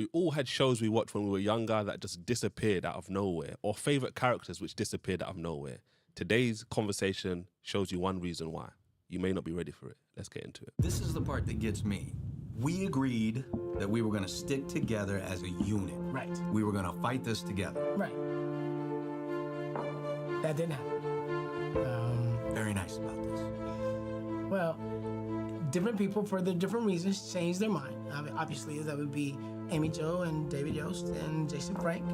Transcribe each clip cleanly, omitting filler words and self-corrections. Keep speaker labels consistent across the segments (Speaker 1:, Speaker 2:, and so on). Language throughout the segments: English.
Speaker 1: We all had shows we watched when we were younger that just disappeared out of nowhere, or favorite characters which disappeared out of nowhere. Today's conversation shows you one reason why. You may not be ready for it. Let's get into it.
Speaker 2: This is the part that gets me. We agreed that we were going to stick together as a unit.
Speaker 3: Right.
Speaker 2: We were going to fight this together.
Speaker 3: Right. That didn't happen.
Speaker 2: Very nice about this.
Speaker 3: Well, different people, for their different reasons, changed their mind. Obviously, that would be Amy Jo and David Yost and Jason Frank.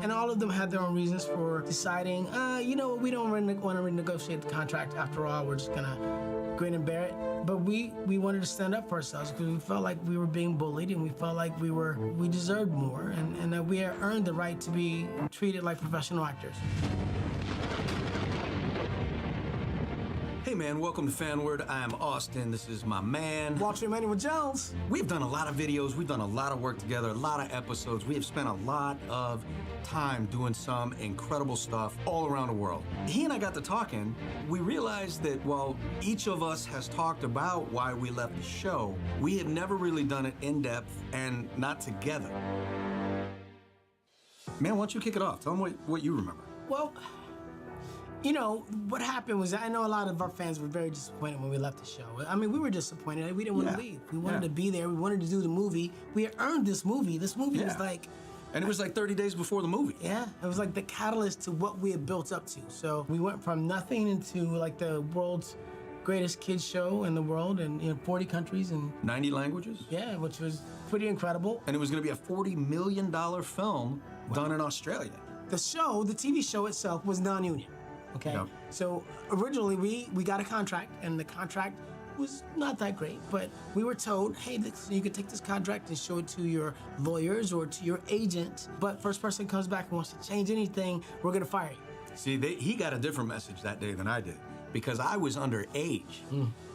Speaker 3: And all of them had their own reasons for deciding, you know, we don't want to renegotiate the contract after all. We're just going to grin and bear it. But we wanted to stand up for ourselves because we felt like we were being bullied and we felt like we deserved more and that we had earned the right to be treated like professional actors.
Speaker 2: Hey man, welcome to FanWord. I'm Austin. This is my man.
Speaker 3: Walter Emmanuel Jones.
Speaker 2: We've done a lot of videos. We've done a lot of work together, a lot of episodes. We have spent a lot of time doing some incredible stuff all around the world. He and I got to talking. We realized that while each of us has talked about why we left the show, we have never really done it in depth and not together. Man, why don't you kick it off? Tell them what you remember.
Speaker 3: Well, you know, what happened was I know a lot of our fans were very disappointed when we left the show. I mean, we were disappointed. We didn't want to leave. We wanted to be there. We wanted to do the movie. We had earned this movie. This movie was like...
Speaker 2: And it was like 30 days before the movie.
Speaker 3: Yeah, it was like the catalyst to what we had built up to. So we went from nothing into like the world's greatest kids show in the world in 40 countries and
Speaker 2: 90 languages?
Speaker 3: Yeah, which was pretty incredible.
Speaker 2: And it was going to be a $40 million film done in Australia.
Speaker 3: The show, the TV show itself, was non-union. Okay, so originally we got a contract, and the contract was not that great, but we were told, hey, you could take this contract and show it to your lawyers or to your agent, but first person comes back and wants to change anything, we're gonna fire you.
Speaker 2: See, he got a different message that day than I did, because I was underage.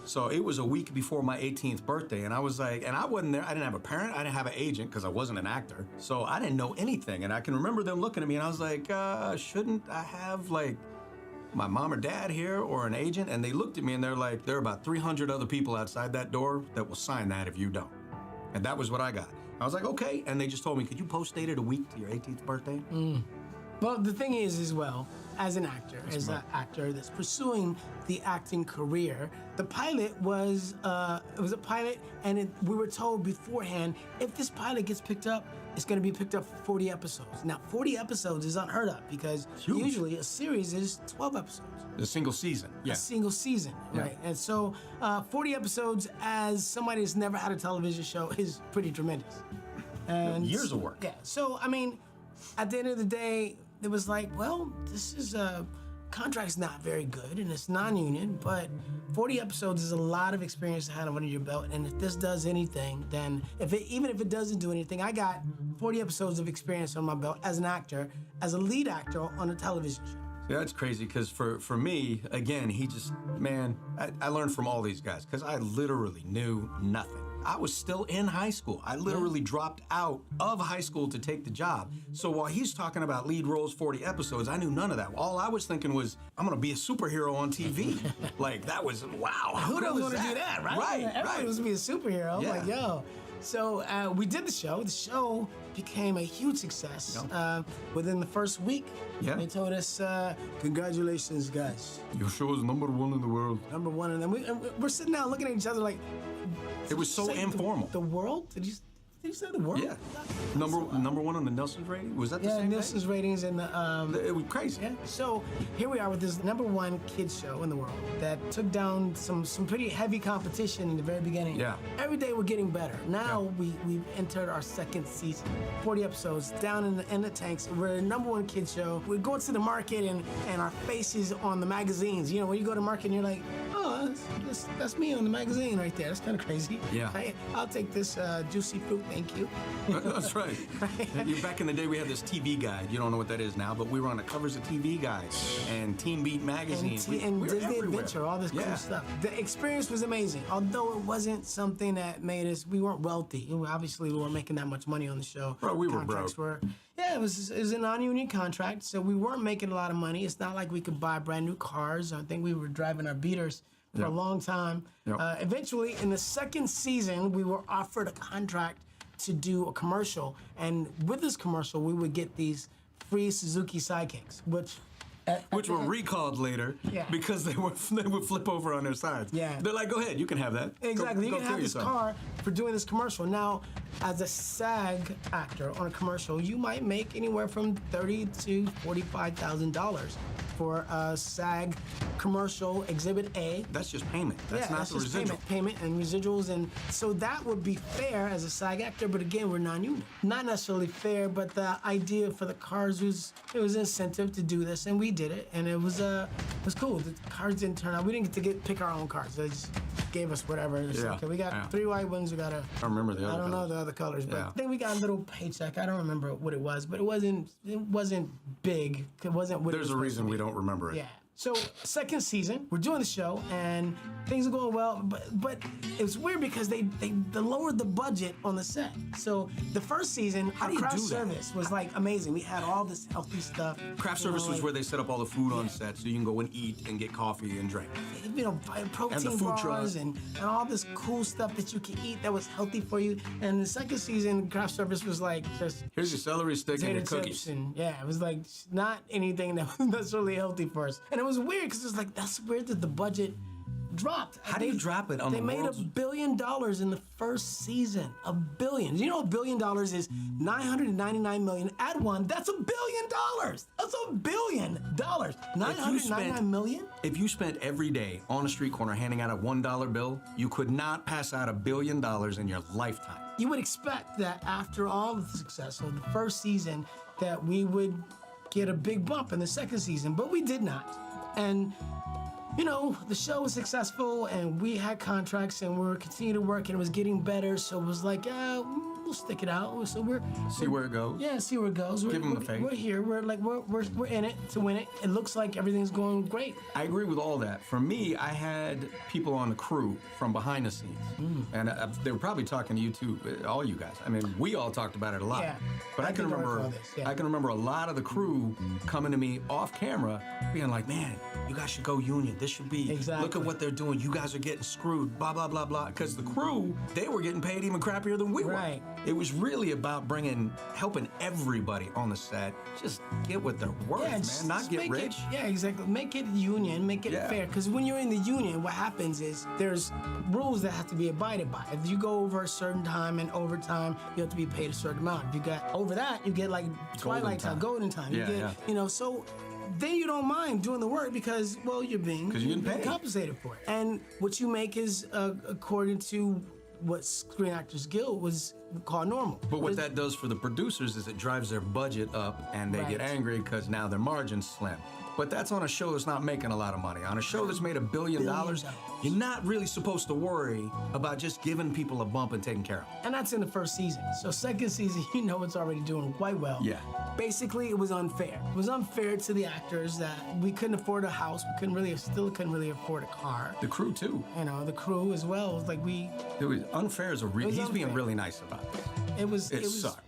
Speaker 2: So it was a week before my 18th birthday, and I was like, and I wasn't there, I didn't have a parent, I didn't have an agent, because I wasn't an actor, so I didn't know anything, and I can remember them looking at me, and I was like, shouldn't I have, like, my mom or dad here or an agent? And they looked at me and they're like, there are about 300 other people outside that door that will sign that if you don't. And that was what I got. I was like, okay. And they just told me, could you post date it a week to your 18th birthday?
Speaker 3: Well, the thing is, as well, as an actor, actor that's pursuing the acting career, the pilot was, it was a pilot, and we were told beforehand, if this pilot gets picked up, it's gonna be picked up for 40 episodes. Now, 40 episodes is unheard of because usually a series is 12 episodes.
Speaker 2: A single season,
Speaker 3: A single season, right? And so 40 episodes as somebody that's never had a television show is pretty tremendous. And
Speaker 2: years of work.
Speaker 3: Yeah, so I mean, at the end of the day, it was like, well, this is contract's not very good and it's non-union, but 40 episodes is a lot of experience to have under your belt. And if this does anything, then even if it doesn't do anything, I got 40 episodes of experience on my belt as an actor, as a lead actor on a television show.
Speaker 2: Yeah, that's crazy, because for me, again, I learned from all these guys, because I literally knew nothing. I was still in high school. I literally dropped out of high school to take the job. So while he's talking about lead roles, 40 episodes, I knew none of that. All I was thinking was, I'm gonna be a superhero on TV. Like, that was, wow.
Speaker 3: Who doesn't want to do that, right?
Speaker 2: Right,
Speaker 3: Everybody wants to be a superhero.
Speaker 2: Yeah.
Speaker 3: I'm like, yo. So we did the show. The show became a huge success. Within the first week, they told us, congratulations, guys.
Speaker 2: Your show is #1 in the world.
Speaker 3: #1, and then we're sitting down looking at each other like...
Speaker 2: It was so informal.
Speaker 3: The world? Did you say the world?
Speaker 2: Yeah. #1 on the Nielsen's rating? Was that the same
Speaker 3: Nielsen's
Speaker 2: thing?
Speaker 3: ratings and the...
Speaker 2: It was crazy.
Speaker 3: Yeah. So here we are with this #1 kids show in the world that took down some pretty heavy competition in the very beginning.
Speaker 2: Yeah.
Speaker 3: Every day we're getting better. Now we've entered our second season. 40 episodes down in the tanks. We're a #1 kids show. We're going to the market and our faces on the magazines. You know, when you go to market and you're like, oh, that's me on the magazine right there. That's kind of crazy.
Speaker 2: Yeah.
Speaker 3: I'll take this juicy fruit, thank you.
Speaker 2: That's right. Back in the day, we had this TV Guide. You don't know what that is now, but we were on the covers of TV Guides and Teen Beat magazine.
Speaker 3: And
Speaker 2: we were
Speaker 3: Disney
Speaker 2: everywhere.
Speaker 3: Adventure, all this cool stuff. The experience was amazing, although it wasn't something that made us, we weren't wealthy. Obviously, we weren't making that much money on the show.
Speaker 2: Bro, we were broke.
Speaker 3: It was a non-union contract, so we weren't making a lot of money. It's not like we could buy brand new cars. I think we were driving our beaters for a long time. Eventually, in the second season, we were offered a contract to do a commercial, and with this commercial, we would get these free Suzuki sidekicks,
Speaker 2: Which were recalled later because they would flip over on their sides.
Speaker 3: Yeah.
Speaker 2: They're like, go ahead, you can have that.
Speaker 3: Exactly. You
Speaker 2: Go
Speaker 3: can have
Speaker 2: kill
Speaker 3: this
Speaker 2: yourself.
Speaker 3: car for doing this commercial. Now, as a SAG actor on a commercial, you might make anywhere from $30,000 to $45,000 for a SAG commercial Exhibit A.
Speaker 2: That's just payment. That's not
Speaker 3: that's
Speaker 2: the
Speaker 3: just
Speaker 2: residual.
Speaker 3: payment and residuals, and so that would be fair as a SAG actor. But again, we're non-union, not necessarily fair. But the idea for the cars was an incentive to do this, and we did it, and it was cool. The cars didn't turn out. We didn't get to pick our own cars. They just gave us whatever. It's
Speaker 2: Yeah.
Speaker 3: okay, we got 3 white ones. We got a.
Speaker 2: I remember the other
Speaker 3: I don't know
Speaker 2: colors.
Speaker 3: the other colors, but
Speaker 2: Yeah.
Speaker 3: I think we got a little paycheck. I don't remember what it was, but it wasn't big. It wasn't. What it
Speaker 2: There's
Speaker 3: was
Speaker 2: a
Speaker 3: supposed
Speaker 2: reason
Speaker 3: to
Speaker 2: we
Speaker 3: be.
Speaker 2: don't remember it.
Speaker 3: Yeah. So second season, we're doing the show and things are going well, but it was weird because they lowered the budget on the set. So the first season, our
Speaker 2: do you
Speaker 3: craft
Speaker 2: do that?
Speaker 3: service was like amazing. We had all this healthy stuff.
Speaker 2: Craft
Speaker 3: you know,
Speaker 2: service was
Speaker 3: like,
Speaker 2: where they set up all the food on set so you can go and eat and get coffee and drink.
Speaker 3: you know, protein
Speaker 2: And the food
Speaker 3: bars
Speaker 2: truck.
Speaker 3: and all this cool stuff that you can eat that was healthy for you. And the second season, craft service was like just
Speaker 2: Here's your celery stick and your
Speaker 3: potato
Speaker 2: cookies.
Speaker 3: chips and yeah, it was like not anything that was necessarily healthy for us. And it was weird because it was like that's weird that the budget dropped.
Speaker 2: How do you drop it on
Speaker 3: They
Speaker 2: the
Speaker 3: made
Speaker 2: world's-
Speaker 3: $1 billion in the first season. $1 billion. You know, $1 billion is 999 million. Add one, that's $1 billion. That's $1 billion. 999 million.
Speaker 2: If you spent every day on a street corner handing out a $1 bill, you could not pass out $1 billion in your lifetime.
Speaker 3: You would expect that after all of the success of the first season, that we would get a big bump in the second season, but we did not. And you know, the show was successful and we had contracts and we were continuing to work and it was getting better. So it was like, yeah, we'll stick it out. So
Speaker 2: See where it goes.
Speaker 3: yeah, see where it goes.
Speaker 2: Give 'em a fake.
Speaker 3: We're here. We're in it to win it. It looks like everything's going great.
Speaker 2: I agree with all that. For me, I had people on the crew from behind the scenes, and they were probably talking to you too, all you guys. I mean, we all talked about it a lot.
Speaker 3: Yeah.
Speaker 2: But I can
Speaker 3: think I
Speaker 2: remember,
Speaker 3: recall this, yeah.
Speaker 2: I can remember a lot of the crew coming to me off camera, being like, "Man, you guys should go union. This should be. Look
Speaker 3: Exactly.
Speaker 2: at what they're doing. You guys are getting screwed. Blah blah blah blah." Because the crew, they were getting paid even crappier than we were.
Speaker 3: Right.
Speaker 2: It was really about helping everybody on the set just get what they're worth, man. Not get
Speaker 3: make
Speaker 2: rich.
Speaker 3: Yeah, exactly. Make it union, make it
Speaker 2: Yeah.
Speaker 3: fair. Because when you're in the union, what happens is there's rules that have to be abided by. If you go over a certain time and overtime, you have to be paid a certain amount. If you got over that, you get like twilight time,
Speaker 2: time.
Speaker 3: golden time.
Speaker 2: Yeah,
Speaker 3: you get,
Speaker 2: yeah.
Speaker 3: you know, so then you don't mind doing the work because, well, you're being
Speaker 2: paid.
Speaker 3: compensated for it. And what you make is according to what Screen Actors Guild was called normal.
Speaker 2: But what that does for the producers is it drives their budget up and they get
Speaker 3: Right.
Speaker 2: angry because now their margin's slim. But that's on a show that's not making a lot of money. On a show that's made $1 billion, you're not really supposed to worry about just giving people a bump and taking care of them.
Speaker 3: And that's in the first season. So second season, you know it's already doing quite well.
Speaker 2: Yeah.
Speaker 3: Basically, it was unfair. It was unfair to the actors that we couldn't afford a house. We still couldn't really afford a car.
Speaker 2: The crew too.
Speaker 3: You know, the crew as well. It was like
Speaker 2: It was unfair as a
Speaker 3: was
Speaker 2: he's being
Speaker 3: unfair.
Speaker 2: really nice about this.
Speaker 3: it was.
Speaker 2: It sucked.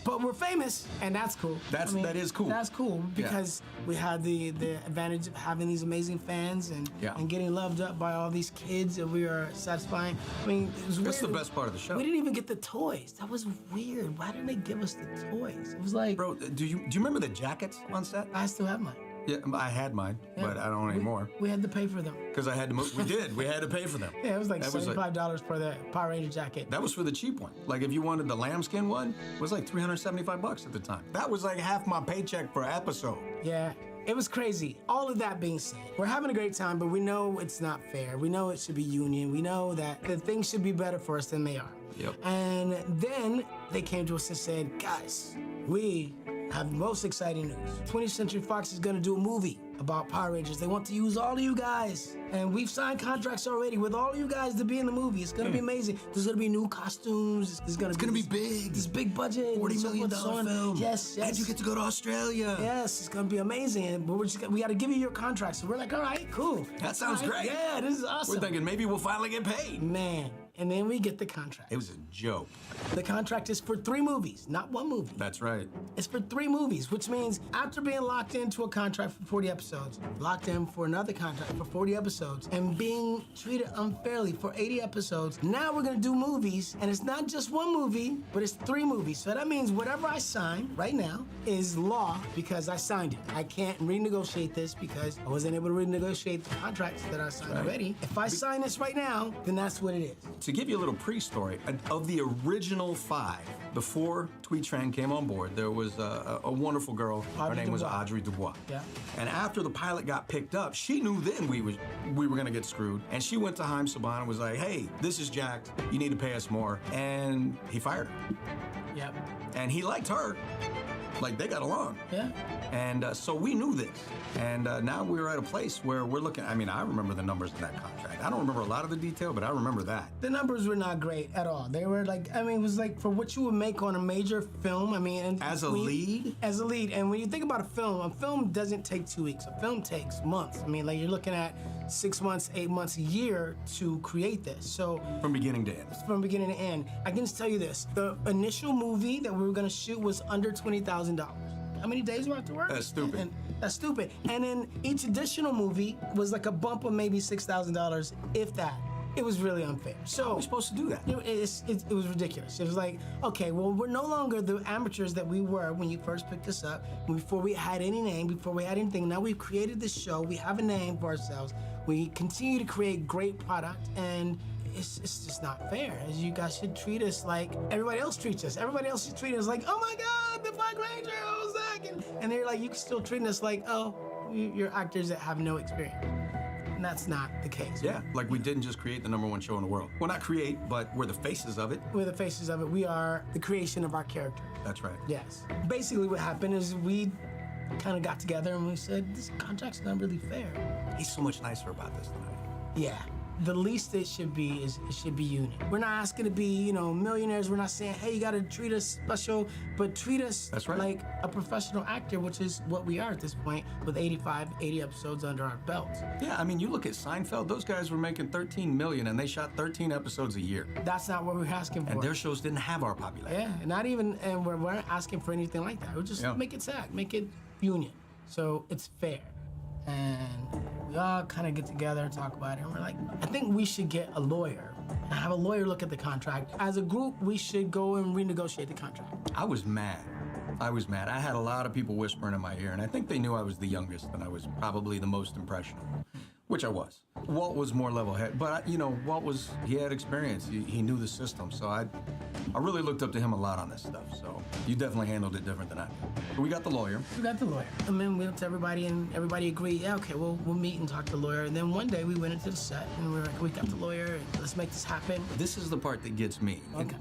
Speaker 3: But we're famous, and that's cool.
Speaker 2: That is cool.
Speaker 3: That's cool because we had the advantage of having these amazing fans and getting loved up by all these kids, and we are satisfying. I mean, it was weird.
Speaker 2: That's the best part of the show.
Speaker 3: We didn't even get the toys. That was weird. Why didn't they give us the toys? It was like,
Speaker 2: Bro, do you remember the jackets on set?
Speaker 3: I still have mine.
Speaker 2: Yeah, I had mine, but I don't anymore.
Speaker 3: We had to pay for them.
Speaker 2: Because I had to move. We did. We had to pay for them.
Speaker 3: Yeah, it was like
Speaker 2: That was
Speaker 3: $75 for the Power Ranger jacket.
Speaker 2: That was for the cheap one. Like if you wanted the lambskin one, it was like $375 at the time. That was like half my paycheck per episode.
Speaker 3: Yeah, it was crazy. All of that being said, we're having a great time, but we know it's not fair. We know it should be union. We know that things should be better for us than they are.
Speaker 2: Yep.
Speaker 3: And then they came to us and said, guys, we have the most exciting news. 20th Century Fox is gonna do a movie about Power Rangers. They want to use all of you guys. And we've signed contracts already with all of you guys to be in the movie. It's gonna be amazing. There's gonna be new costumes. It's gonna
Speaker 2: be big.
Speaker 3: This big budget.
Speaker 2: $40
Speaker 3: and so
Speaker 2: million
Speaker 3: forth, so on.
Speaker 2: film.
Speaker 3: Yes.
Speaker 2: And you get to go to Australia.
Speaker 3: Yes, it's gonna be amazing. But we gotta give you your contract. So we're like, all right, cool.
Speaker 2: That sounds
Speaker 3: All right,
Speaker 2: great.
Speaker 3: Yeah, this is awesome.
Speaker 2: We're thinking maybe we'll finally get paid.
Speaker 3: Man, And then we get the contract.
Speaker 2: It was a joke.
Speaker 3: The contract is for 3 movies, not 1 movie.
Speaker 2: That's right.
Speaker 3: It's for 3 movies, which means after being locked into a contract for 40 episodes, locked in for another contract for 40 episodes, and being treated unfairly for 80 episodes, now we're gonna do movies, and it's not just 1 movie, but it's 3 movies. So that means whatever I sign right now is law because I signed it. I can't renegotiate this because I wasn't able to renegotiate the contracts that I signed already. If I sign this right now, then that's what it is.
Speaker 2: To give you a little pre-story, of the original 5, before Tweet Tran came on board, there was a wonderful girl. Her name was Audrey Dubois.
Speaker 3: Yeah.
Speaker 2: And after the pilot got picked up, she knew then we were gonna get screwed. And she went to Haim Saban and was like, hey, this is jacked. You need to pay us more. And he fired her.
Speaker 3: Yep.
Speaker 2: And he liked her. Like, they got along.
Speaker 3: Yeah.
Speaker 2: And so we knew this. And now we're at a place where we're looking, I mean, I remember the numbers in that contract. I don't remember a lot of the detail, but I remember that.
Speaker 3: The numbers were not great at all. They were like, I mean, it was like for what you would make on a major film. I mean, and
Speaker 2: As a lead?
Speaker 3: As a lead. And when you think about a film doesn't take 2 weeks. A film takes months. I mean, like you're looking at 6 months, 8 months, a year to create this. So
Speaker 2: From beginning to end.
Speaker 3: from beginning to end, I can just tell you this: the initial movie that we were gonna shoot was under $20,000. How many days were I to work?
Speaker 2: That's stupid.
Speaker 3: And that's stupid. And then each additional movie was like a bump of maybe $6,000, if that. It was really unfair. So
Speaker 2: We're supposed to do that.
Speaker 3: it was ridiculous. It was like, okay, well, we're no longer the amateurs that we were when you first picked us up, before we had any name, before we had anything. Now we've created this show. We have a name for ourselves. We continue to create great product, and it's just not fair. As you guys should treat us like everybody else treats us. Everybody else should treat us like, oh my God, the Black Ranger, oh Zach. And they're like, you can still treat us like, oh, you're actors that have no experience. And that's not the case.
Speaker 2: Yeah, like we didn't just create the #1 show in the world. Well, not create, but we're the faces of it.
Speaker 3: We're the faces of it. We are the creation of our character.
Speaker 2: That's right.
Speaker 3: Yes. Basically what happened is we kind of got together and we said, this contract's not really fair.
Speaker 2: He's so much nicer about this tonight.
Speaker 3: Yeah. The least it should be is it should be unit. We're not asking to be, millionaires. We're not saying, hey, you gotta treat us special, but treat us
Speaker 2: That's right.
Speaker 3: like a professional actor, which is what we are at this point with 80 episodes under our belts.
Speaker 2: Yeah, I mean, you look at Seinfeld, those guys were making $13 million and they shot 13 episodes a year.
Speaker 3: That's not what we're asking for.
Speaker 2: And their shows didn't have our popularity.
Speaker 3: Yeah, not even, and we're not asking for anything like that. We're just make it SAG, make it union. So it's fair. And we all kind of get together and talk about it. And we're like, I think we should get a lawyer and have a lawyer look at the contract. As a group, we should go and renegotiate the contract.
Speaker 2: I was mad. I had a lot of people whispering in my ear, and I think they knew I was the youngest and I was probably the most impressionable, which I was. Walt was more level-headed, but Walt he had experience. He knew the system, so I really looked up to him a lot on this stuff. So you definitely handled it different than I did. But we got the lawyer.
Speaker 3: We got the lawyer. And then we went to everybody, and everybody agreed, yeah, okay, we'll meet and talk to the lawyer. And then one day we went into the set, and we were like, we got the lawyer, and let's make this happen.
Speaker 2: This is the part that gets me.
Speaker 3: Okay.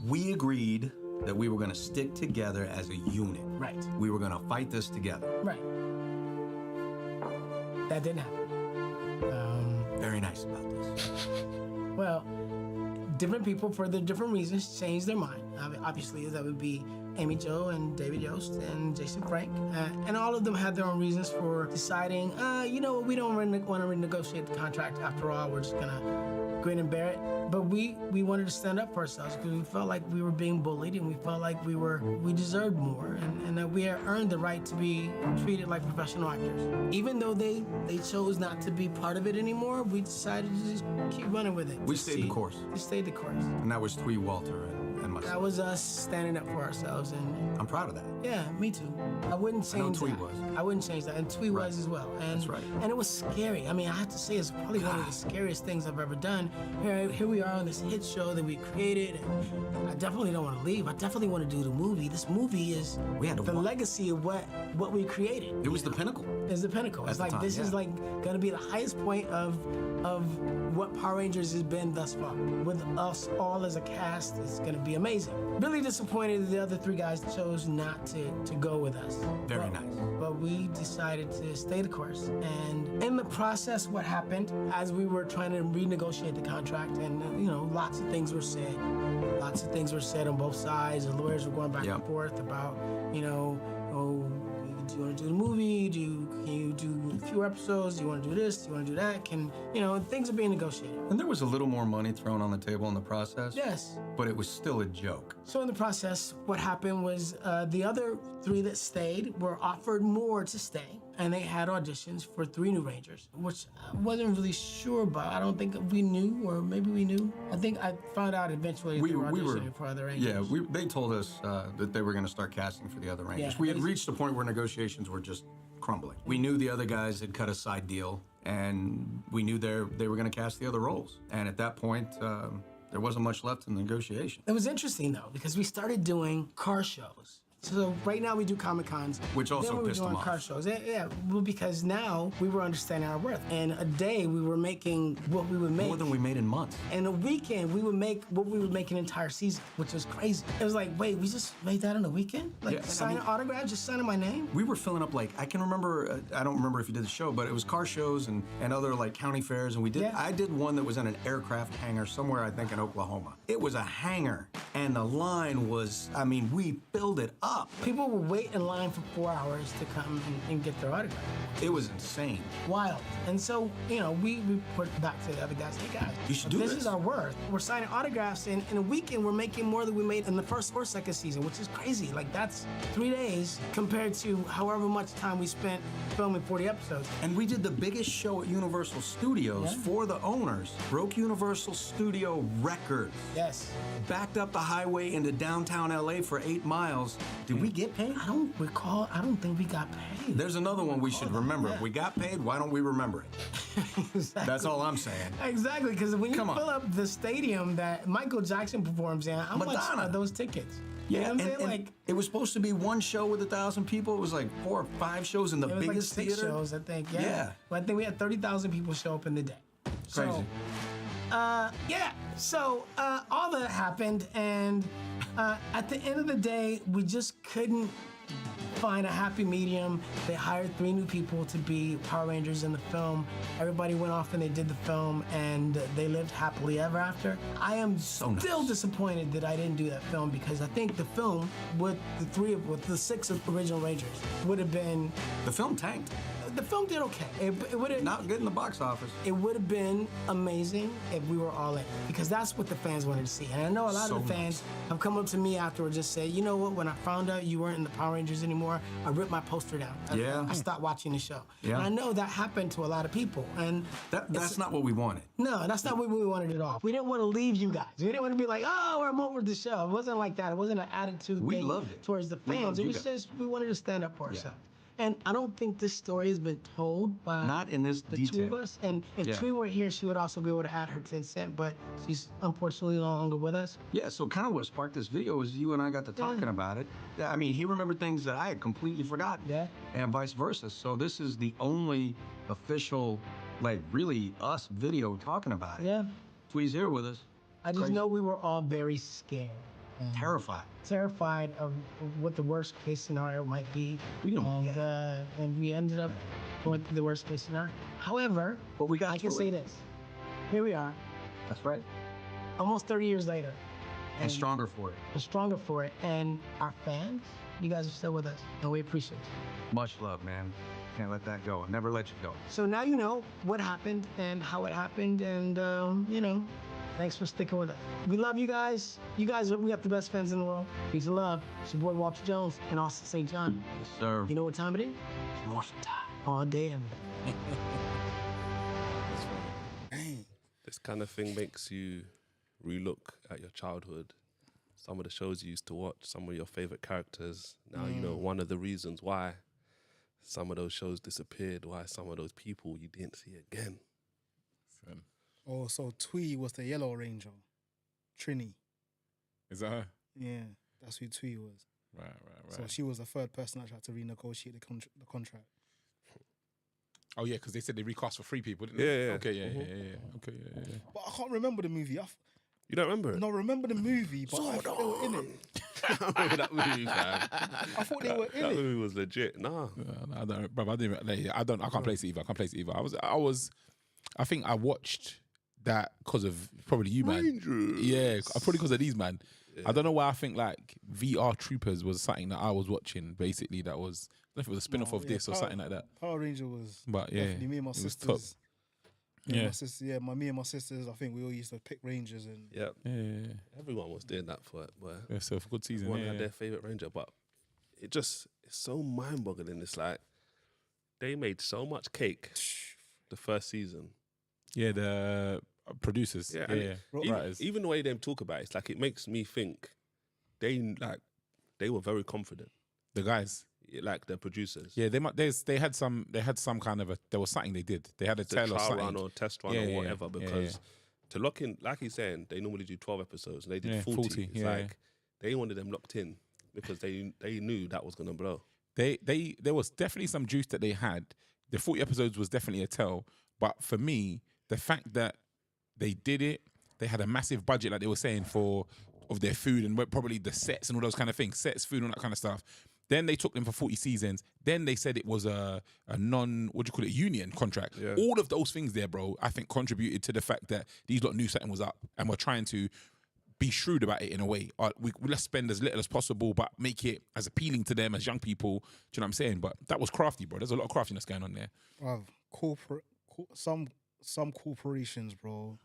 Speaker 2: We agreed that we were going to stick together as a unit.
Speaker 3: Right.
Speaker 2: We were going to fight this together.
Speaker 3: Right. That didn't happen.
Speaker 2: Very nice about this.
Speaker 3: Well, different people, for the different reasons, changed their mind. Obviously, that would be Amy Jo and David Yost and Jason Frank. And all of them had their own reasons for deciding, we don't want to renegotiate the contract. After all, we're just going to grin and bear it. But we wanted to stand up for ourselves because we felt like we were being bullied, and we felt like we deserved more, and that we had earned the right to be treated like professional actors. Even though they chose not to be part of it anymore, we decided to just keep running with it.
Speaker 2: We stayed the course.
Speaker 3: We stayed the course.
Speaker 2: And that was Twee Walter and myself.
Speaker 3: That was us standing up for ourselves, and
Speaker 2: I'm proud of that.
Speaker 3: yeah, me too. I wouldn't change
Speaker 2: Twee
Speaker 3: that.
Speaker 2: was.
Speaker 3: I wouldn't change that, and Twee was as well. And,
Speaker 2: That's right.
Speaker 3: And it was scary. I mean, I have to say, it's probably one of the scariest things I've ever done. Here we are on this hit show that we created, and I definitely don't want to leave. I definitely want to do the movie. This movie is
Speaker 2: We had to
Speaker 3: the
Speaker 2: walk.
Speaker 3: legacy of what we created.
Speaker 2: It was the pinnacle.
Speaker 3: It's the pinnacle. It's
Speaker 2: the
Speaker 3: like
Speaker 2: time,
Speaker 3: this
Speaker 2: yeah.
Speaker 3: is like gonna be the highest point of what Power Rangers has been thus far. With us all as a cast, it's gonna be amazing. Really disappointed that the other 3 guys chose not to go with us.
Speaker 2: Very nice.
Speaker 3: But we decided to stay the course. And in the process, what happened as we were trying to renegotiate the contract, and lots of things were said. Lots of things were said on both sides. The lawyers were going back
Speaker 2: Yep.
Speaker 3: and forth about, Do you want to do the movie? Can you do fewer episodes? Do you want to do this? Do you want to do that? Things are being negotiated.
Speaker 2: And there was a little more money thrown on the table in the process.
Speaker 3: Yes.
Speaker 2: But it was still a joke.
Speaker 3: So in the process, what happened was the other 3 that stayed were offered more to stay, and they had auditions for 3 new Rangers, which I wasn't really sure about. I don't think we knew, or maybe we knew. I think I found out eventually that they were auditioning for other Rangers.
Speaker 2: Yeah, they told us that they were going to start casting for the other Rangers.
Speaker 3: Yeah,
Speaker 2: We had reached a point where negotiations were just crumbling. We knew the other guys had cut a side deal, and we knew they were going to cast the other roles. And at that point, there wasn't much left in the negotiation.
Speaker 3: It was interesting though, because we started doing car shows. So right now we do Comic-Cons.
Speaker 2: Which also
Speaker 3: then we were
Speaker 2: pissed
Speaker 3: doing
Speaker 2: them off.
Speaker 3: car shows. Yeah, well, because now we were understanding our worth. And a day we were making what we would make.
Speaker 2: More than we made in months.
Speaker 3: And a weekend we would make what we would make an entire season, which was crazy. It was like, wait, we just made that in a weekend? Like
Speaker 2: Yeah,
Speaker 3: signing autographs, just signing my name?
Speaker 2: We were filling up, like, I can remember, I don't remember if you did the show, but it was car shows and other, like, county fairs, and we did,
Speaker 3: Yeah.
Speaker 2: I did one that was in an aircraft hangar somewhere, I think, in Oklahoma. It was a hangar, and the line was, I mean, we filled it up.
Speaker 3: People would wait in line for 4 hours to come and get their autograph.
Speaker 2: It was insane.
Speaker 3: Wild. And so, we report back to the other guys, hey guys,
Speaker 2: You should do
Speaker 3: this
Speaker 2: this.
Speaker 3: is our worth. We're signing autographs, and in a weekend, we're making more than we made in the first or second season, which is crazy. Like, that's 3 days compared to however much time we spent filming 40 episodes.
Speaker 2: And we did the biggest show at Universal Studios
Speaker 3: Yeah.
Speaker 2: for the owners. Broke Universal Studio records.
Speaker 3: Yes.
Speaker 2: Backed up the highway into downtown LA for 8 miles. Did we get paid?
Speaker 3: I don't recall, I don't think we got paid.
Speaker 2: There's another one we should remember.
Speaker 3: Yeah.
Speaker 2: If we got paid, why don't we remember it?
Speaker 3: Exactly.
Speaker 2: That's all I'm saying.
Speaker 3: Exactly, because when you
Speaker 2: Come on.
Speaker 3: fill up the stadium that Michael Jackson performs in, how much
Speaker 2: Madonna.
Speaker 3: are those tickets? You know what I'm saying?
Speaker 2: and
Speaker 3: Like,
Speaker 2: it was supposed to be one show with 1,000 people. It was like 4 or 5 shows in the
Speaker 3: it was like
Speaker 2: biggest
Speaker 3: 6
Speaker 2: theater.
Speaker 3: shows, I think. Yeah.
Speaker 2: Yeah.
Speaker 3: But I think we had 30,000 people show up in the day.
Speaker 2: Crazy.
Speaker 3: So, So all that happened, and at the end of the day, we just couldn't find a happy medium. They hired 3 new people to be Power Rangers in the film. Everybody went off and they did the film, and they lived happily ever after. I am still disappointed that I didn't do that film, because I think the film with the 6 original Rangers would have been.
Speaker 2: The film tanked.
Speaker 3: The film did okay. It would have.
Speaker 2: Not good in the box office.
Speaker 3: It would have been amazing if we were all in, because that's what the fans wanted to see. And I know a lot
Speaker 2: So
Speaker 3: of the fans have come up to me afterwards and just said, you know what, when I found out you weren't in the Power Rangers anymore, I ripped my poster down.
Speaker 2: Yeah.
Speaker 3: I stopped watching the show.
Speaker 2: Yeah.
Speaker 3: And I know that happened to a lot of people. And
Speaker 2: That's not what we wanted.
Speaker 3: no, that's not what we wanted at all. We didn't want to leave you guys. We didn't want to be like, oh, I'm over the show. It wasn't like that. It wasn't an attitude
Speaker 2: We
Speaker 3: thing
Speaker 2: loved it.
Speaker 3: towards the
Speaker 2: We
Speaker 3: fans.
Speaker 2: loved
Speaker 3: It
Speaker 2: you
Speaker 3: was
Speaker 2: guys.
Speaker 3: just, we wanted to stand up for ourselves. And I don't think this story has been told by
Speaker 2: Not in this
Speaker 3: the
Speaker 2: detail.
Speaker 3: 2 of us. And if
Speaker 2: Yeah.
Speaker 3: Tree were here, she would also be able to add her 10 cents, but she's unfortunately no longer with us.
Speaker 2: Yeah, so kind of what sparked this video was you and I got to talking about it. I mean, he remembered things that I had completely forgotten.
Speaker 3: Yeah.
Speaker 2: And vice versa. So this is the only official, like, really us video talking about it.
Speaker 3: Yeah.
Speaker 2: Twee's here with us.
Speaker 3: I just
Speaker 2: Crazy.
Speaker 3: know we were all very scared. And
Speaker 2: Terrified.
Speaker 3: terrified of what the worst case scenario might be.
Speaker 2: We don't get
Speaker 3: And we ended up going through the worst case scenario. However,
Speaker 2: But we got
Speaker 3: I can
Speaker 2: through
Speaker 3: say
Speaker 2: it.
Speaker 3: this. Here we are,
Speaker 2: That's right.
Speaker 3: almost 30 years later.
Speaker 2: And stronger for it.
Speaker 3: We're stronger for it. And our fans, you guys are still with us. And we appreciate it.
Speaker 2: Much love, man. Can't let that go. Never let you go.
Speaker 3: So now you know what happened and how it happened. And, thanks for sticking with us. We love you guys. We got the best fans in the world. Peace and love. It's your boy Walter Jones in Austin, St. John.
Speaker 2: Yes, sir.
Speaker 3: You know what time it is?
Speaker 2: Morphin' time.
Speaker 3: All day and
Speaker 1: This kind of thing makes you relook at your childhood, some of the shows you used to watch, some of your favorite characters. Now you know one of the reasons why some of those shows disappeared, why some of those people you didn't see again.
Speaker 4: Oh, so Twee was the Yellow Ranger. Trini.
Speaker 5: Is that her?
Speaker 4: Yeah, that's who Twee was.
Speaker 5: Right.
Speaker 4: So she was the third person that had to renegotiate the contract.
Speaker 5: Oh yeah, because they said they recast for 3 people, didn't
Speaker 1: Yeah,
Speaker 5: they?
Speaker 1: yeah.
Speaker 5: Okay, yeah. Okay, yeah.
Speaker 4: But I can't remember the movie.
Speaker 1: You don't remember it?
Speaker 4: No, I remember the movie, but I thought they were in it.
Speaker 1: I remember that movie, man.
Speaker 4: I thought they were in
Speaker 1: That
Speaker 4: it.
Speaker 1: movie was legit. Nah.
Speaker 5: I don't, bro. I didn't. I can't place it either. I think I watched that because of probably you, man.
Speaker 1: Rangers.
Speaker 5: Yeah, probably because of these, man. I don't know why I think like VR Troopers was something that I was watching. Basically, that was I don't know if it was a spin off of this or something like that.
Speaker 4: Power Ranger was
Speaker 5: But yeah,
Speaker 4: definitely me and my
Speaker 5: it was top.
Speaker 4: sisters. Me and my sister, me and my sisters. I think we all used to pick Rangers and
Speaker 5: Yeah.
Speaker 1: Everyone was doing that for it, boy.
Speaker 5: Yeah, so for good season.
Speaker 1: Everyone
Speaker 5: Yeah,
Speaker 1: had their favorite Ranger, but it's so mind-boggling. It's like they made so much cake the first season.
Speaker 5: yeah, the producers.
Speaker 1: Yeah,
Speaker 5: Yeah,
Speaker 1: and
Speaker 5: yeah.
Speaker 1: Even, even the way them talk about it, it's like it makes me think they were very confident.
Speaker 5: The guys.
Speaker 1: Like the producers.
Speaker 5: Yeah, they had some kind of there was something they did. They had a
Speaker 1: It's a
Speaker 5: tell or
Speaker 1: trial
Speaker 5: something.
Speaker 1: run or test run
Speaker 5: Yeah,
Speaker 1: or
Speaker 5: yeah,
Speaker 1: whatever
Speaker 5: yeah,
Speaker 1: because
Speaker 5: yeah.
Speaker 1: to lock in, like he's saying, they normally do 12 episodes and they did
Speaker 5: Yeah,
Speaker 1: 40. It's
Speaker 5: yeah,
Speaker 1: like they wanted them locked in because they knew that was gonna blow.
Speaker 5: There was definitely some juice that they had. The 40 episodes was definitely a tell. But for me, the fact that they did it, they had a massive budget, like they were saying, of their food and probably the sets and all those kind of things, sets, food, and all that kind of stuff. Then they took them for 40 seasons. Then they said it was a union contract.
Speaker 1: Yeah.
Speaker 5: All of those things there, bro, I think contributed to the fact that these lot knew something was up and were trying to be shrewd about it in a way. Let's spend as little as possible, but make it as appealing to them as young people. Do you know what I'm saying? But that was crafty, bro. There's a lot of craftiness going on there.
Speaker 4: Some corporations, bro,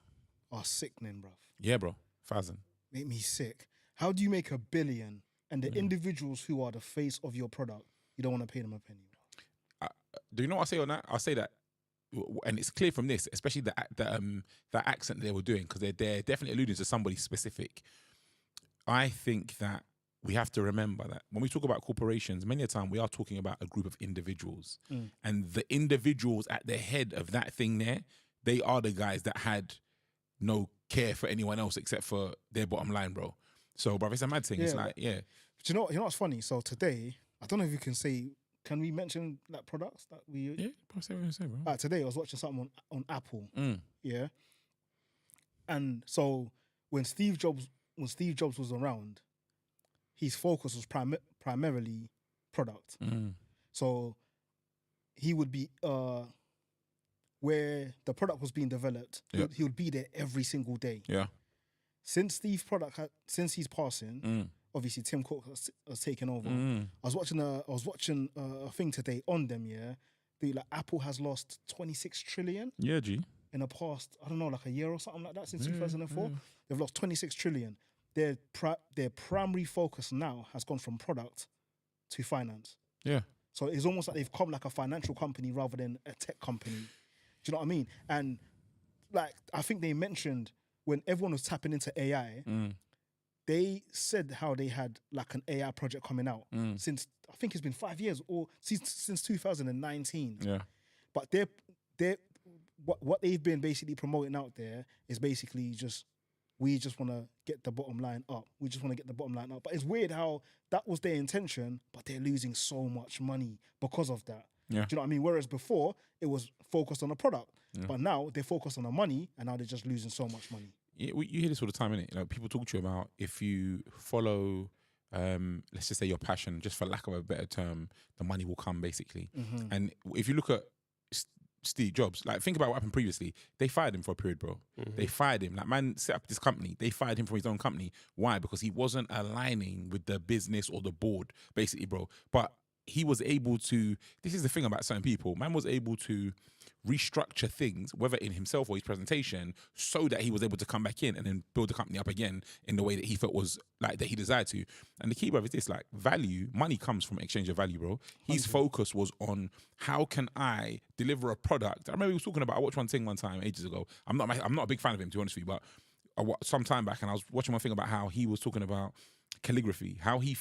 Speaker 4: are sickening, bro.
Speaker 5: Yeah, bro. 1,000.
Speaker 4: Make me sick. How do you make $1 billion and the individuals who are the face of your product, you don't want to pay them a penny?
Speaker 5: Do you know what I say on that? I'll say that, and it's clear from this, especially that accent they were doing, because they're definitely alluding to somebody specific. I think that we have to remember that when we talk about corporations, many a time we are talking about a group of individuals, and the individuals at the head of that thing there, they are the guys that had no care for anyone else except for their bottom line, bro. So, bro, it's a mad thing. It's like, yeah.
Speaker 4: But you know what's funny? So today, I don't know if you can say, can we mention like products that we?
Speaker 5: Yeah, bro, say what you say, bro.
Speaker 4: Today I was watching something on Apple. Yeah. And so when Steve Jobs was around, his focus was primarily product. So he would be where the product was being developed. He would be there every single day.
Speaker 5: Yeah.
Speaker 4: Since he's passing, obviously Tim Cook has taken over. I was watching a thing today on them. Yeah, like Apple has lost 26 trillion.
Speaker 5: Yeah, G.
Speaker 4: In the past, I don't know, like a year or something like that since 2004. They've lost 26 trillion. Their primary focus now has gone from product to finance.
Speaker 5: Yeah.
Speaker 4: So it's almost like they've come like a financial company rather than a tech company. Do you know what I mean? And like I think they mentioned when everyone was tapping into AI, they said how they had like an AI project coming out since I think it's been 5 years or since 2019.
Speaker 5: Yeah.
Speaker 4: But what they've been basically promoting out there is basically we just want to get the bottom line up. We just want to get the bottom line up. But it's weird how that was their intention, but they're losing so much money because of that.
Speaker 5: Yeah.
Speaker 4: Do you know what I mean? Whereas before, it was focused on the product. But now they're focused on the money, and now they're just losing so much money.
Speaker 5: Yeah, you hear this all the time, innit? You know, people talk to you about if you follow, let's just say your passion, just for lack of a better term, the money will come, basically. And if you look at Steve Jobs, like think about what happened previously. They fired him for a period, bro. They fired him. Like, man set up this company. They fired him from his own company. Why? Because he wasn't aligning with the business or the board, basically, bro. But he was able to, this is the thing about certain people, man was able to restructure things, whether in himself or his presentation, so that he was able to come back in and then build the company up again in the way that he felt was like that he desired to. And the key, bro, is this: like value, money comes from exchange of value, bro. His focus was on how can I deliver a product. I remember he was talking about, I watched one thing one time ages ago. I'm not a big fan of him, to be honest with you, but some time back, and I was watching one thing about how he was talking about calligraphy, how he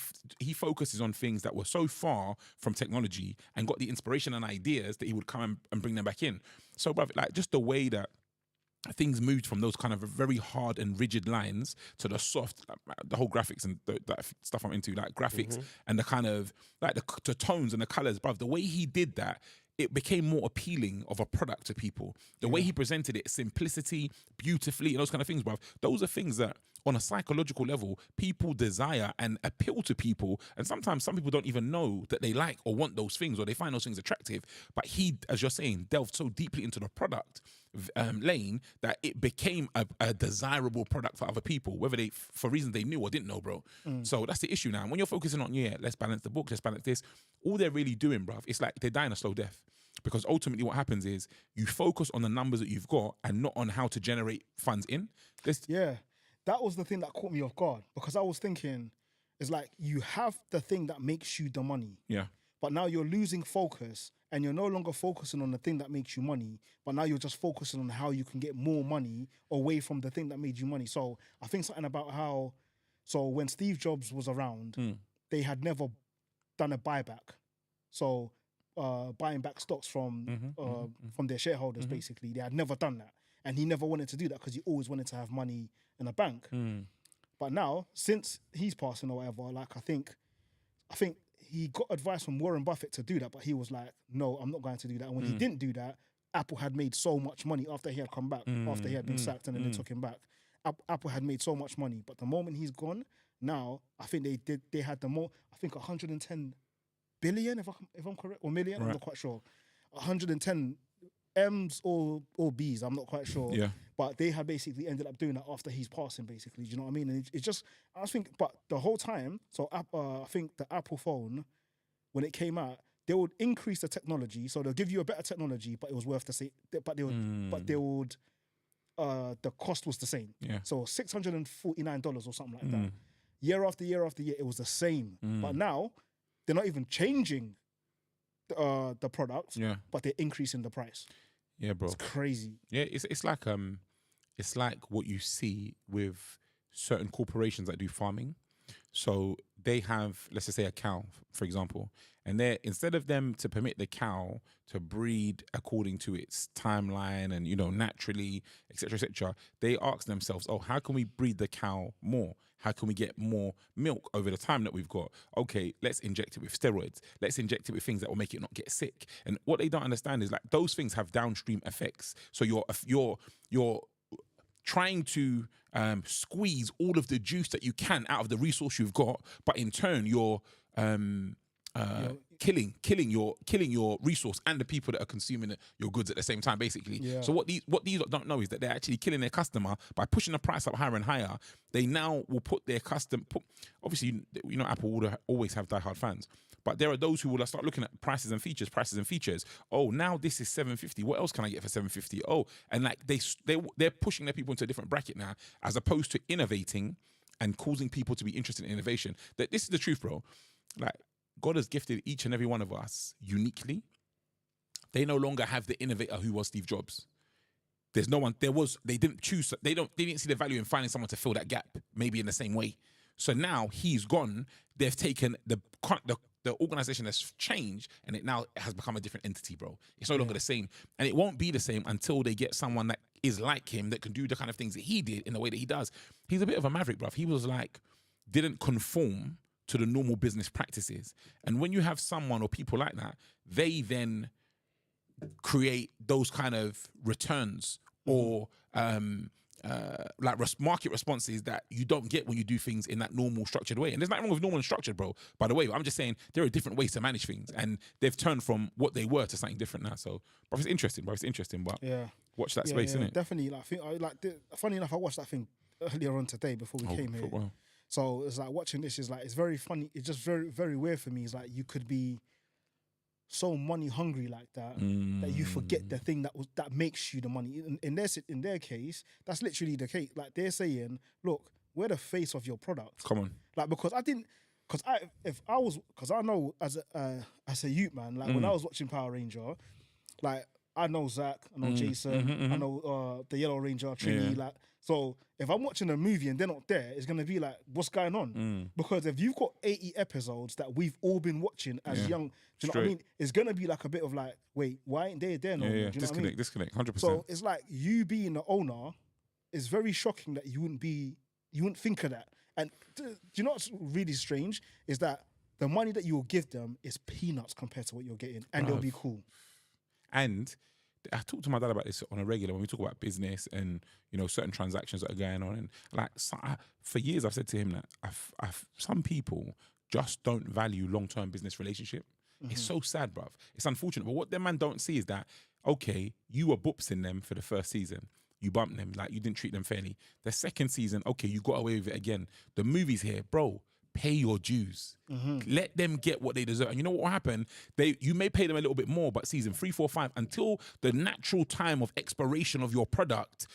Speaker 5: focuses on things that were so far from technology and got the inspiration and ideas that he would come and bring them back in. So, bruv, like just the way that things moved from those kind of very hard and rigid lines to the soft, the whole graphics and that stuff I'm into, like graphics and the kind of like the tones and the colors, bruv, the way he did that, it became more appealing of a product to people. The way he presented it, simplicity, beautifully, and those kind of things, bruv. Those are things that, on a psychological level, people desire and appeal to people. And sometimes some people don't even know that they like or want those things or they find those things attractive. But he, as you're saying, delved so deeply into the product lane that it became a desirable product for other people, whether they for reasons they knew or didn't know, bro. So that's the issue now. And when you're focusing on let's balance the book, let's balance this, all they're really doing, bruv, it's like they're dying a slow death. Because ultimately what happens is you focus on the numbers that you've got and not on how to generate funds in.
Speaker 4: Yeah, that was the thing that caught me off guard, because I was thinking, it's like you have the thing that makes you the money,
Speaker 5: Yeah.
Speaker 4: but now you're losing focus and you're no longer focusing on the thing that makes you money, but now you're just focusing on how you can get more money away from the thing that made you money. So I think something about how, so when Steve Jobs was around, they had never done a buyback. So buying back stocks from their shareholders, basically. They had never done that. And he never wanted to do that because he always wanted to have money in the bank. But now, since he's passing or whatever, like I think he got advice from Warren Buffett to do that, but he was like, no, I'm not going to do that. And when he didn't do that, Apple had made so much money after he had come back, after he had been sacked and then they took him back. Apple had made so much money. But the moment he's gone, now I think they had the more, I think 110 billion, if I'm correct, or million, I'm not quite sure. 110 M's or B's, I'm not quite sure.
Speaker 5: Yeah.
Speaker 4: But they had basically ended up doing that after he's passing, basically. Do you know what I mean? And it's just, I think, but the whole time, so I think the Apple phone, when it came out, they would increase the technology, so they'll give you a better technology, but it was worth the same. But they would, the cost was the same.
Speaker 5: Yeah.
Speaker 4: So $649 or something like that. Year after year after year, it was the same. But now they're not even changing the product, but they're increasing the price.
Speaker 5: Yeah, bro.
Speaker 4: It's crazy.
Speaker 5: Yeah, it's like what you see with certain corporations that do farming. So they have, let's just say, a cow, for example, and they're, instead of them to permit the cow to breed according to its timeline and, naturally, etc., they ask themselves, oh, how can we breed the cow more? How can we get more milk over the time that we've got? Okay, let's inject it with steroids. Let's inject it with things that will make it not get sick. And what they don't understand is, like, those things have downstream effects. So you're trying to squeeze all of the juice that you can out of the resource you've got, but in turn you're killing your resource and the people that are consuming your goods at the same time, basically. Yeah. So what these don't know is that they're actually killing their customer by pushing the price up higher and higher. They now will put their obviously, Apple will always have diehard fans, but there are those who will start looking at prices and features. Oh, now this is $750. What else can I get for $750? Oh, and like they're pushing their people into a different bracket now, as opposed to innovating and causing people to be interested in innovation. That this is the truth, bro. Like, God has gifted each and every one of us uniquely. They no longer have the innovator who was Steve Jobs. There's no one. They didn't choose. They didn't see the value in finding someone to fill that gap, maybe in the same way. So now he's gone. They've taken the organization has changed, and it now has become a different entity, bro. It's no longer the same, and it won't be the same until they get someone that is like him, that can do the kind of things that he did in the way that he does. He's a bit of a maverick, bro. He was like, didn't conform to the normal business practices. And when you have someone or people like that, they then create those kind of returns or market responses that you don't get when you do things in that normal structured way. And there's nothing wrong with normal and structured, bro, by the way. I'm just saying there are different ways to manage things, and they've turned from what they were to something different now. So, bro, it's interesting, but watch that space, innit?
Speaker 4: Definitely. Funny enough, I watched that thing earlier on today before we came here.
Speaker 5: Well.
Speaker 4: So it's like watching this is like, it's very funny. It's just very, very weird for me. It's like you could be so money hungry like that that you forget the thing that makes you the money. In their case, that's literally the case. Like, they're saying, look, we're the face of your product.
Speaker 5: Come on.
Speaker 4: Like, because I know as a youth, man, like when I was watching Power Ranger, like, I know Zach, I know Jason, I know the Yellow Ranger, Trini, like. So if I'm watching a movie and they're not there, it's going to be like, what's going on? Because if you've got 80 episodes that we've all been watching as young, do you know what I mean? It's going to be like a bit of like, wait, why ain't they there? No, do you know what I mean?
Speaker 5: Disconnect, 100%.
Speaker 4: So it's like, you being the owner, it's very shocking that you wouldn't think of that. And do you know what's really strange? Is that the money that you will give them is peanuts compared to what you're getting, and they'll be cool.
Speaker 5: And I talk to my dad about this on a regular when we talk about business and, certain transactions that are going on. And like, for years, I've said to him that some people just don't value long-term business relationship. It's so sad, bruv. It's unfortunate. But what them man don't see is that, okay, you were boops in them for the first season. You bumped them, like you didn't treat them fairly. The second season, okay, you got away with it again. The movie's here, bro. Pay your dues. Let them get what they deserve. And you know what will happen? You may pay them a little bit more, but season 3, 4, 5, until the natural time of expiration of your product,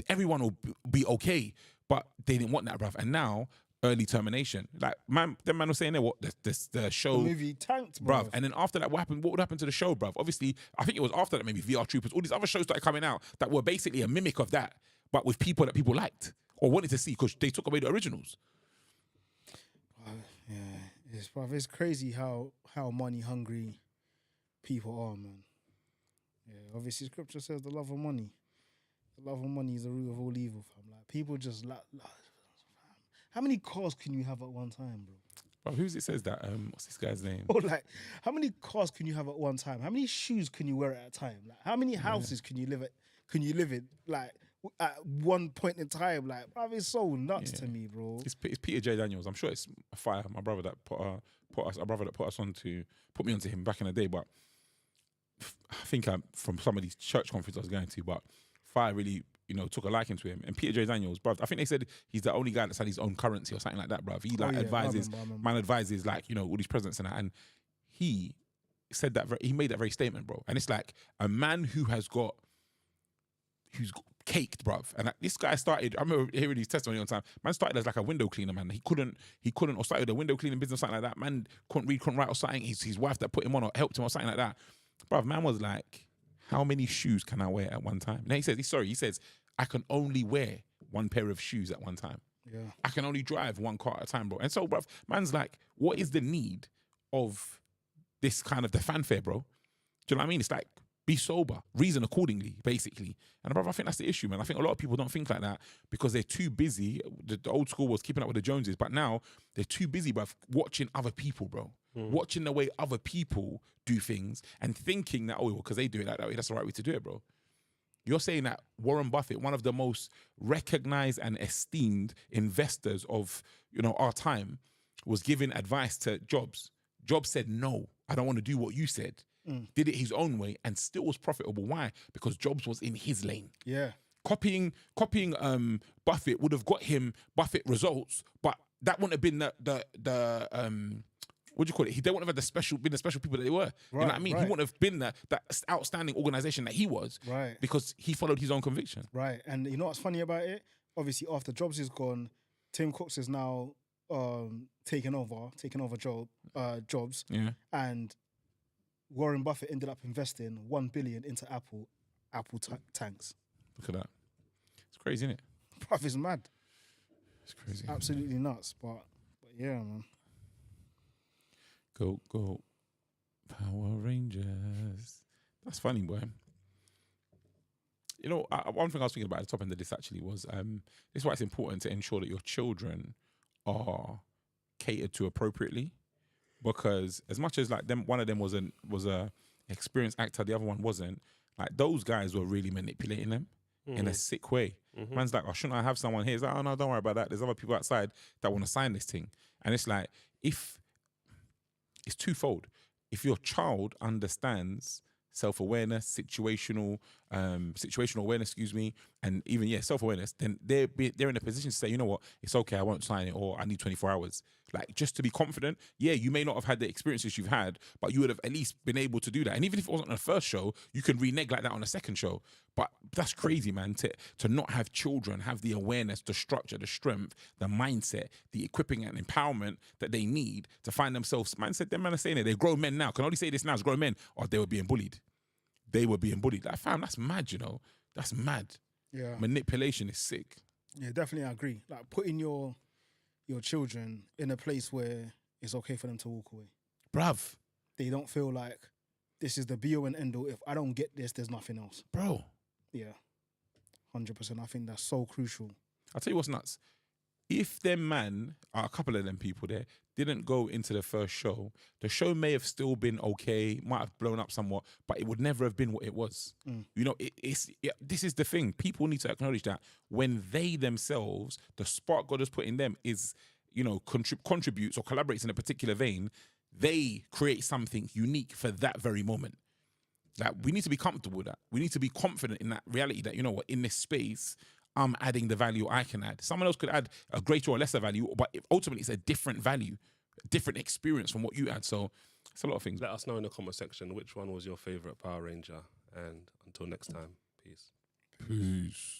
Speaker 5: everyone will be okay. But they didn't want that, bruv. And now, early termination. Like, man, them man was saying there, what the show,
Speaker 4: The movie tanked, bro.
Speaker 5: bruv. And then after that, what happened? What would happen to the show, bruv? Obviously, I think it was after that, maybe VR Troopers, all these other shows started coming out that were basically a mimic of that, but with people that people liked or wanted to see because they took away the originals.
Speaker 4: Yeah, it's crazy how money hungry people are, man. Yeah, obviously scripture says the love of money is the root of all evil, fam. Like, people just how many cars can you have at one time, bro?
Speaker 5: Bro, who's it says that? What's this guy's name?
Speaker 4: Or like, how many cars can you have at one time? How many shoes can you wear at a time? Like, how many houses can you live in? Like, at one point in time, like, bro, it's so nuts to me, bro.
Speaker 5: It's Peter J. Daniels. I'm sure it's Fire, my brother that put me onto him back in the day. But I think from some of these church conferences I was going to, but Fire really, took a liking to him. And Peter J. Daniels, bruv, I think they said he's the only guy that's had his own currency or something like that, bruv. He advises, man advises like, all these presidents and that. And he said that, he made that very statement, bro. And it's like a man who's got caked, bruv. And this guy started, I remember hearing his testimony on time. Man started as like a window cleaner, man. He couldn't, or started a window cleaning business, something like that. Man couldn't read, couldn't write or something. His wife that put him on or helped him or something like that. Bruv, man was like, how many shoes can I wear at one time? And then he says, I can only wear one pair of shoes at one time.
Speaker 4: Yeah.
Speaker 5: I can only drive one car at a time, bro. And so, bruv, man's like, what is the need of this kind of the fanfare, bro? Do you know what I mean? It's like, be sober, reason accordingly, basically. And bruv, I think that's the issue, man. I think a lot of people don't think like that because they're too busy. The old school was keeping up with the Joneses, but now they're too busy, bruv, watching other people, bro. Watching the way other people do things and thinking that, because they do it like that way, that's the right way to do it, bro. You're saying that Warren Buffett, one of the most recognized and esteemed investors of, our time, was giving advice to Jobs. Jobs said, no, I don't want to do what you said. Did it his own way and still was profitable. Why? Because Jobs was in his lane.
Speaker 4: Yeah.
Speaker 5: Copying Buffett would have got him Buffett results, but that wouldn't have been the what do you call it? They wouldn't have had been the special people that they were.
Speaker 4: Right,
Speaker 5: you know what I mean?
Speaker 4: right.
Speaker 5: He wouldn't have been that outstanding organization that he was.
Speaker 4: Right.
Speaker 5: Because he followed his own conviction.
Speaker 4: Right. And you know what's funny about it? Obviously, after Jobs is gone, Tim Cook is now taken over Jobs.
Speaker 5: Yeah.
Speaker 4: And Warren Buffett ended up investing $1 billion into Apple tanks.
Speaker 5: Look at that. It's crazy, isn't it?
Speaker 4: Bruv, it's mad.
Speaker 5: It's crazy.
Speaker 4: Absolutely nuts. But yeah, man.
Speaker 5: Go, Power Rangers. That's funny, boy. One thing I was thinking about at the top end of this actually was this is why it's important to ensure that your children are catered to appropriately. Because as much as like them, one of them was a experienced actor, the other one wasn't. Like those guys were really manipulating them in a sick way. Man's like, shouldn't I have someone here? He's like, oh no, don't worry about that. There's other people outside that want to sign this thing. And it's like, it's twofold. If your child understands self-awareness, situational awareness, and even self-awareness, then they're in a position to say, you know what, it's okay, I won't sign it, or I need 24 hours. Like, just to be confident. Yeah, you may not have had the experiences you've had, but you would have at least been able to do that. And even if it wasn't on the first show, you can renege like that on the second show. But that's crazy, man, to not have children have the awareness, the structure, the strength, the mindset, the equipping and empowerment that they need to find themselves. Man said, them man are saying it, they're grown men now. Can only say this now as grown men, or they were being bullied. They were being bullied. Like, fam, that's mad, That's mad.
Speaker 4: Yeah.
Speaker 5: Manipulation is sick.
Speaker 4: Yeah, definitely I agree. Like putting your children in a place where it's okay for them to walk away.
Speaker 5: Bruv.
Speaker 4: They don't feel like this is the be all and end all. If I don't get this, there's nothing else.
Speaker 5: Bro.
Speaker 4: Yeah. 100%. I think that's so crucial.
Speaker 5: I'll tell you what's nuts. If them man, a couple of them people there, didn't go into the first show, the show may have still been okay, might have blown up somewhat, but it would never have been what it was. This is the thing. People need to acknowledge that when they themselves, the spark God has put in them is, contributes or collaborates in a particular vein, they create something unique for that very moment. Like, we need to be comfortable with that. We need to be confident in that reality that, you know what, in this space, I'm adding the value I can add. Someone else could add a greater or lesser value, but ultimately it's a different value, a different experience from what you add. So it's a lot of things.
Speaker 1: Let us know in the comment section which one was your favorite Power Ranger. And until next time, peace.
Speaker 5: Peace.